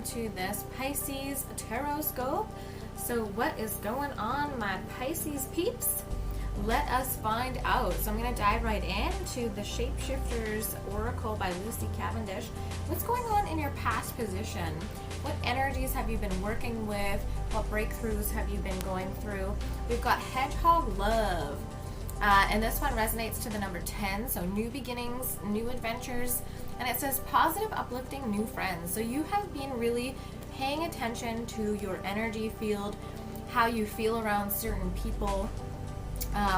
to this Pisces Tarotscope. So what is going on, my Pisces peeps? Let us find out. So I'm going to dive right into the Shapeshifters Oracle by Lucy Cavendish. What's going on in your past position? What energies have you been working with? What breakthroughs have you been going through? We've got Hedgehog Love. And this one resonates to the number 10, so new beginnings, new adventures, and it says positive, uplifting new friends. So you have been really paying attention to your energy field, how you feel around certain people,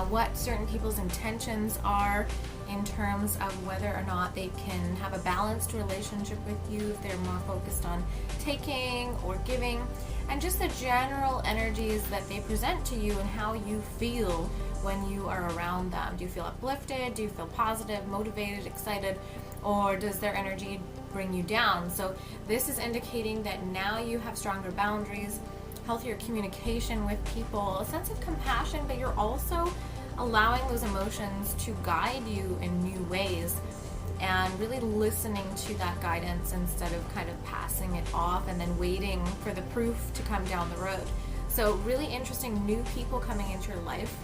what certain people's intentions are in terms of whether or not they can have a balanced relationship with you, if they're more focused on taking or giving, and just the general energies that they present to you and how you feel when you are around them. Do you feel uplifted? Do you feel positive, motivated, excited? Or does their energy bring you down? So this is indicating that now you have stronger boundaries, healthier communication with people, a sense of compassion, but you're also allowing those emotions to guide you in new ways and really listening to that guidance instead of kind of passing it off and then waiting for the proof to come down the road. So really interesting new people coming into your life,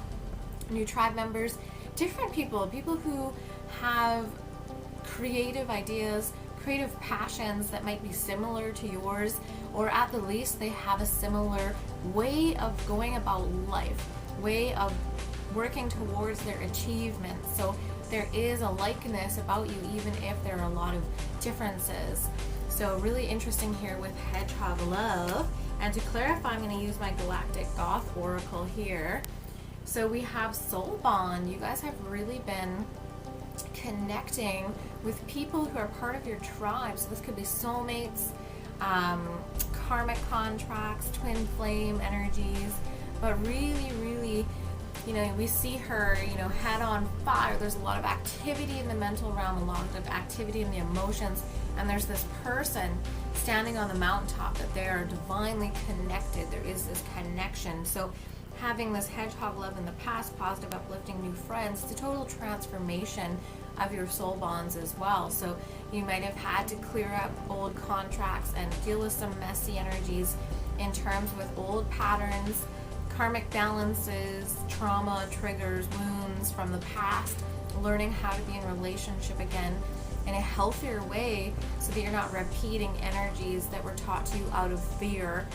new tribe members, different people who have creative ideas, creative passions that might be similar to yours, or at the least they have a similar way of going about life, way of working towards their achievements. So there is a likeness about you even if there are a lot of differences. So really interesting here with Hedgehog Love. And to clarify, I'm going to use my Galactic Goth Oracle here. So we have Soul Bond. You guys have really been connecting with people who are part of your tribe. So this could be soulmates, karmic contracts, twin flame energies, but really, you know, we see her, you know, head on fire. There's a lot of activity in the mental realm, a lot of activity in the emotions, and there's this person standing on the mountaintop that they are divinely connected. There is this connection. So having this Hedgehog Love in the past, positive, uplifting new friends, it's a total transformation of your soul bonds as well. So you might have had to clear up old contracts and deal with some messy energies in terms with old patterns, karmic balances, trauma, triggers, wounds from the past, learning how to be in relationship again in a healthier way so that you're not repeating energies that were taught to you out of fear,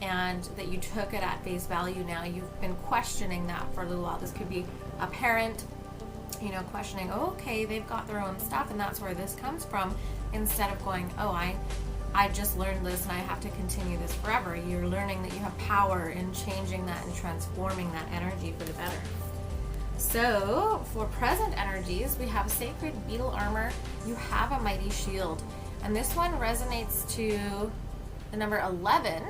and that you took it at face value. Now you've been questioning that for a little while. This could be a parent, you know, questioning, oh, okay, they've got their own stuff and that's where this comes from, instead of going, oh, I just learned this and I have to continue this forever. You're learning that you have power in changing that and transforming that energy for the better. So for present energies, we have Sacred Beetle Armor. You have a Mighty Shield, and this one resonates to the number 11.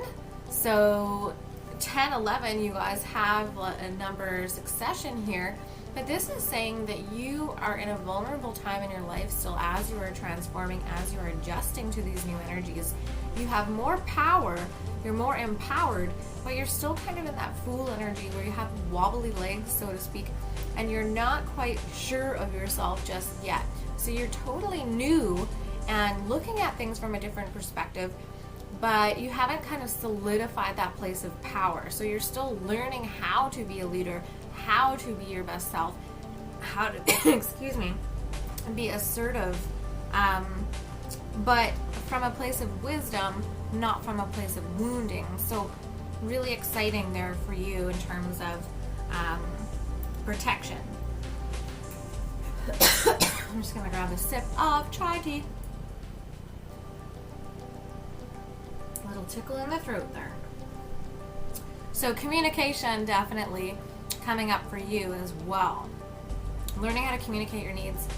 So 10, 11, you guys have a number succession here, but this is saying that you are in a vulnerable time in your life still as you are transforming, as you are adjusting to these new energies. You have more power, you're more empowered, but you're still kind of in that fool energy where you have wobbly legs, so to speak, and you're not quite sure of yourself just yet. So you're totally new and looking at things from a different perspective, but you haven't kind of solidified that place of power. So you're still learning how to be a leader, how to be your best self, how to, excuse me, be assertive, but from a place of wisdom, not from a place of wounding. So really exciting there for you in terms of protection. I'm just going to grab a sip of chai tea. A little tickle in the throat there. So communication definitely coming up for you as well. Learning how to communicate your needs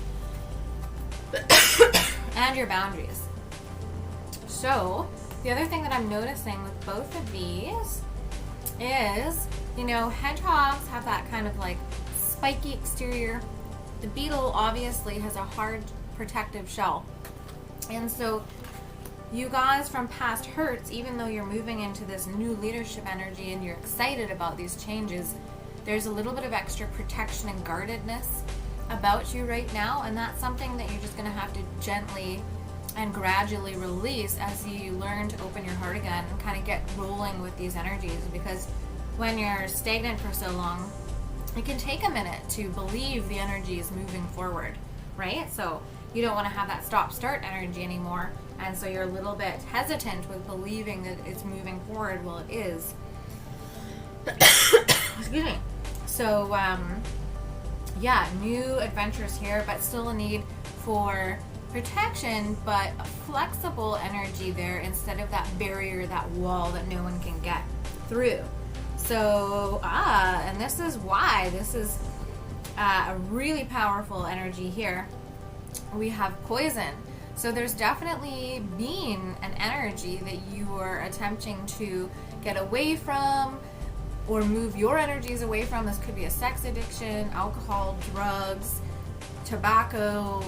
and your boundaries. So the other thing that I'm noticing with both of these is, you know, hedgehogs have that kind of like spiky exterior. The beetle obviously has a hard protective shell. And so you guys from past hurts, even though you're moving into this new leadership energy and you're excited about these changes, there's a little bit of extra protection and guardedness about you right now, and that's something that you're just going to have to gently and gradually release as you learn to open your heart again and kind of get rolling with these energies. Because when you're stagnant for so long, it can take a minute to believe the energy is moving forward, right? So you don't want to have that stop-start energy anymore, and so you're a little bit hesitant with believing that it's moving forward. Well, it is. Excuse me. So, yeah, new adventures here, but still a need for protection, but a flexible energy there instead of that barrier, that wall that no one can get through. So, and this is why this is a really powerful energy here. We have poison. So there's definitely been an energy that you are attempting to get away from or move your energies away from. This could be a sex addiction, alcohol, drugs, tobacco,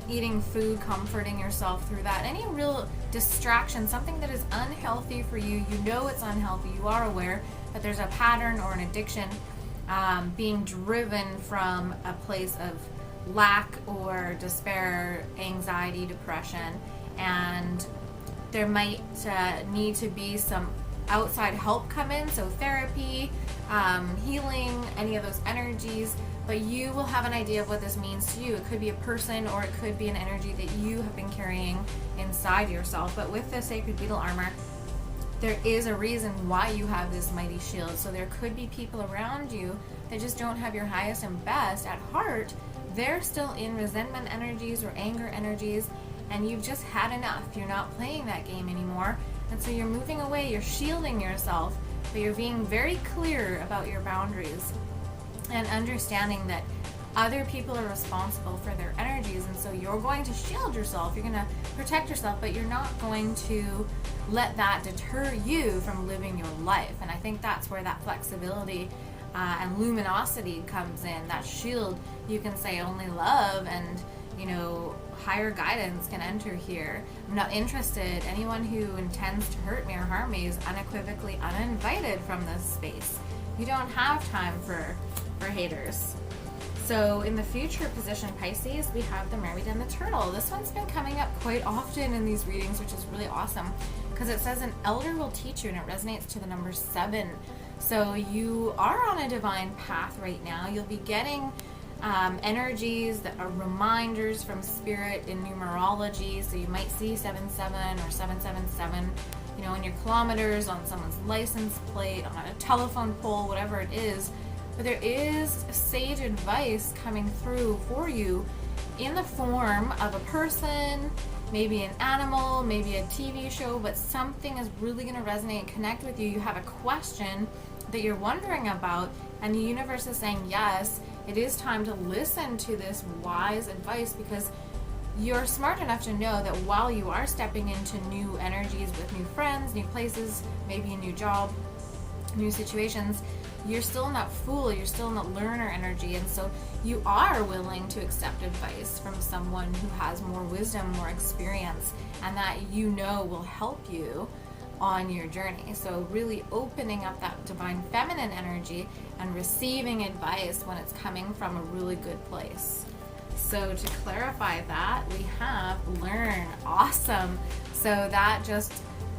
eating food, comforting yourself through that. Any real distraction, something that is unhealthy for you. You know it's unhealthy. You are aware that there's a pattern or an addiction being driven from a place of lack or despair, anxiety, depression, and there might need to be some outside help come in, so therapy, healing, any of those energies, but you will have an idea of what this means to you. It could be a person or it could be an energy that you have been carrying inside yourself. But with the sacred beetle armor, there is a reason why you have this mighty shield. So there could be people around you that just don't have your highest and best at heart. They're still in resentment energies or anger energies, and you've just had enough. You're not playing that game anymore, and so you're moving away. You're shielding yourself, but you're being very clear about your boundaries and understanding that other people are responsible for their energies, and so you're going to shield yourself. You're going to protect yourself, but you're not going to let that deter you from living your life. And I think that's where that flexibility and luminosity comes in. That shield, you can say only love and, you know, higher guidance can enter here. I'm not interested. Anyone who intends to hurt me or harm me is unequivocally uninvited from this space. You don't have time for haters. So in the future position, Pisces, we have the mermaid and the turtle. This one's been coming up quite often in these readings, which is really awesome because it says an elder will teach you, and it resonates to the number 7. So you are on a divine path right now. You'll be getting energies that are reminders from spirit in numerology. So you might see 77 or 777, you know, in your kilometers, on someone's license plate, on a telephone pole, whatever it is. But there is sage advice coming through for you in the form of a person, maybe an animal, maybe a TV show, but something is really going to resonate and connect with you. You have a question that you're wondering about, and the universe is saying, yes, it is time to listen to this wise advice, because you're smart enough to know that while you are stepping into new energies with new friends, new places, maybe a new job, new situations, you're still not fool, you're still not learner energy, and so you are willing to accept advice from someone who has more wisdom, more experience, and that you know will help you on your journey. So really opening up that divine feminine energy and receiving advice when it's coming from a really good place. So to clarify that, we have learn. Awesome. So that just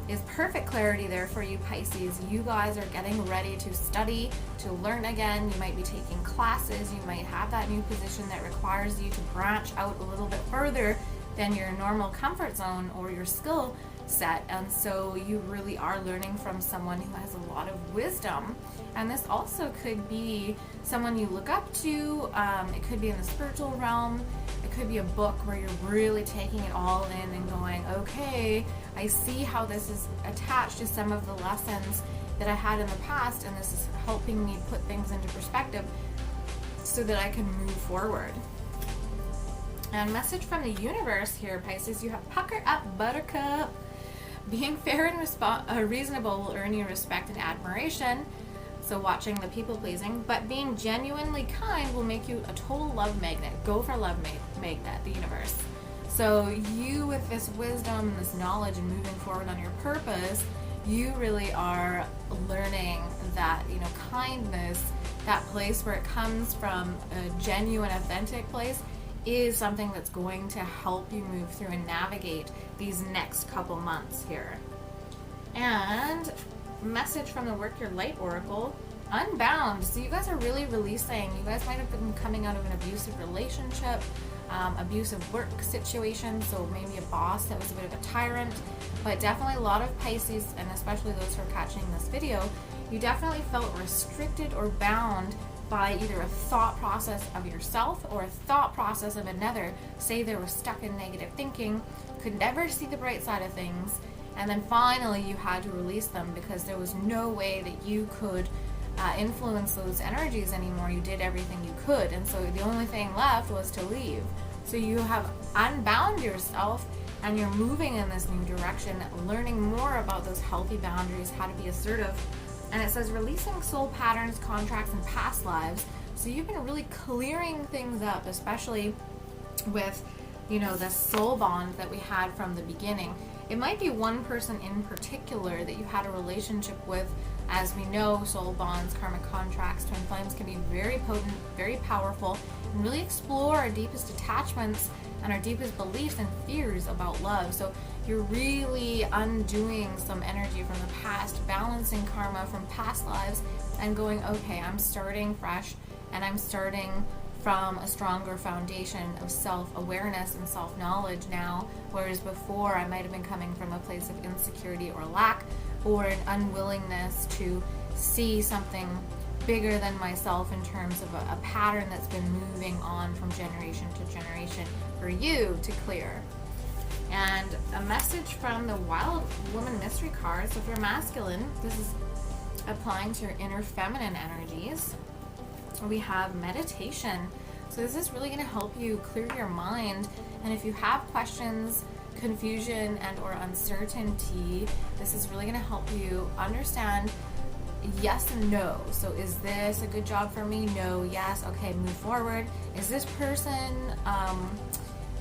is perfect clarity there for you, Pisces. You guys are getting ready to study, to learn again. You might be taking classes. You might have that new position that requires you to branch out a little bit further than your normal comfort zone or your skill set. And so you really are learning from someone who has a lot of wisdom. And this also could be someone you look up to. It could be in the spiritual realm. It could be a book where you're really taking it all in and going, okay, I see how this is attached to some of the lessons that I had in the past, and this is helping me put things into perspective so that I can move forward. And message from the universe here, Pisces, you have pucker up, buttercup. Being fair and reasonable will earn you respect and admiration. So watching the people pleasing, but being genuinely kind will make you a total love magnet. Go for love magnet, the universe. So you, with this wisdom, this knowledge, and moving forward on your purpose, you really are learning that, you know, kindness, that place where it comes from a genuine, authentic place, is something that's going to help you move through and navigate these next couple months here. And message from the Work Your Light Oracle, unbound. So you guys are really releasing. You guys might have been coming out of an abusive relationship, abusive work situation, so maybe a boss that was a bit of a tyrant, but definitely a lot of Pisces, and especially those who are catching this video, you definitely felt restricted or bound by either a thought process of yourself or a thought process of another. Say they were stuck in negative thinking, could never see the bright side of things, and then finally you had to release them because there was no way that you could influence those energies anymore. You did everything you could, and so the only thing left was to leave. So you have unbound yourself and you're moving in this new direction, learning more about those healthy boundaries, how to be assertive. And it says releasing soul patterns, contracts, and past lives. So you've been really clearing things up, especially with, you know, the soul bond that we had from the beginning. It might be one person in particular that you had a relationship with. As we know, soul bonds, karmic contracts, twin flames can be very potent, very powerful, and really explore our deepest attachments and our deepest beliefs and fears about love. So you're really undoing some energy from the past, balancing karma from past lives, and going, okay, I'm starting fresh, and I'm starting from a stronger foundation of self-awareness and self-knowledge now, whereas before I might have been coming from a place of insecurity or lack, or an unwillingness to see something bigger than myself in terms of a pattern that's been moving on from generation to generation for you to clear. And a message from the Wild Woman Mystery card. So if you're masculine, this is applying to your inner feminine energies. We have meditation. So this is really going to help you clear your mind. And if you have questions, confusion, and or uncertainty, this is really going to help you understand yes and no. So is this a good job for me? No. Yes. Okay, move forward. Is this person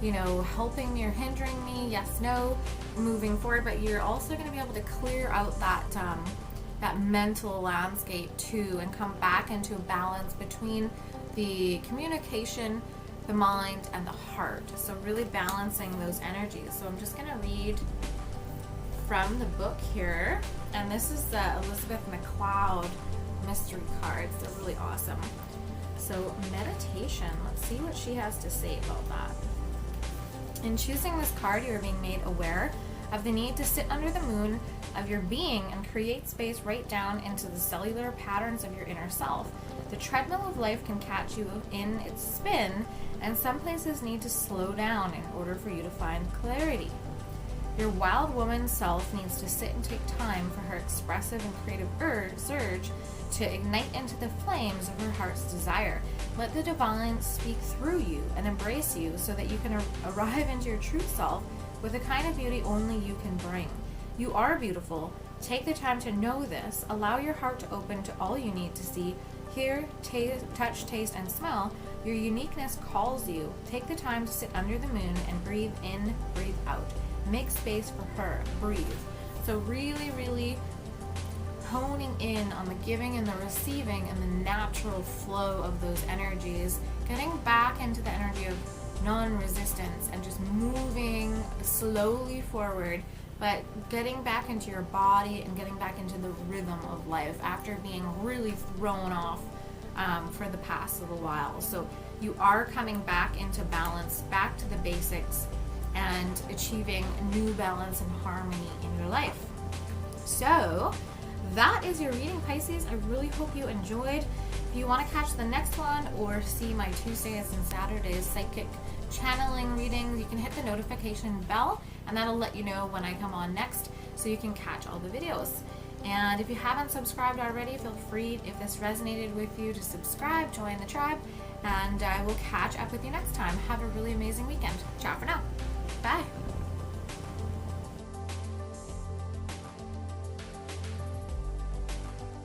you know, helping me or hindering me? Yes, no, moving forward. But you're also going to be able to clear out that that mental landscape too, and come back into a balance between the communication, the mind, and the heart. So really balancing those energies. So I'm just going to read from the book here, and this is the Elizabeth McLeod mystery cards. They're really awesome. So meditation, let's see what she has to say about that. In choosing this card, you are being made aware of the need to sit under the moon of your being and create space right down into the cellular patterns of your inner self. The treadmill of life can catch you in its spin, and some places need to slow down in order for you to find clarity. Your wild woman self needs to sit and take time for her expressive and creative surge to ignite into the flames of her heart's desire. Let the divine speak through you and embrace you so that you can arrive into your true self with the kind of beauty only you can bring. You are beautiful. Take the time to know this. Allow your heart to open to all you need to see, hear, touch, taste, and smell. Your uniqueness calls you. Take the time to sit under the moon and breathe in, breathe out. Make space for her. Breathe. So really, really honing in on the giving and the receiving and the natural flow of those energies, getting back into the energy of non-resistance and just moving slowly forward, but getting back into your body and getting back into the rhythm of life after being really thrown off for the past little while. So you are coming back into balance, back to the basics, and achieving new balance and harmony in your life. So that is your reading, Pisces. I really hope you enjoyed. If you want to catch the next one or see my Tuesdays and Saturdays psychic channeling readings, you can hit the notification bell, and that'll let you know when I come on next, so you can catch all the videos. And if you haven't subscribed already, feel free, if this resonated with you, to subscribe, join the tribe, and I will catch up with you next time. Have a really amazing weekend. Ciao for now. Bye.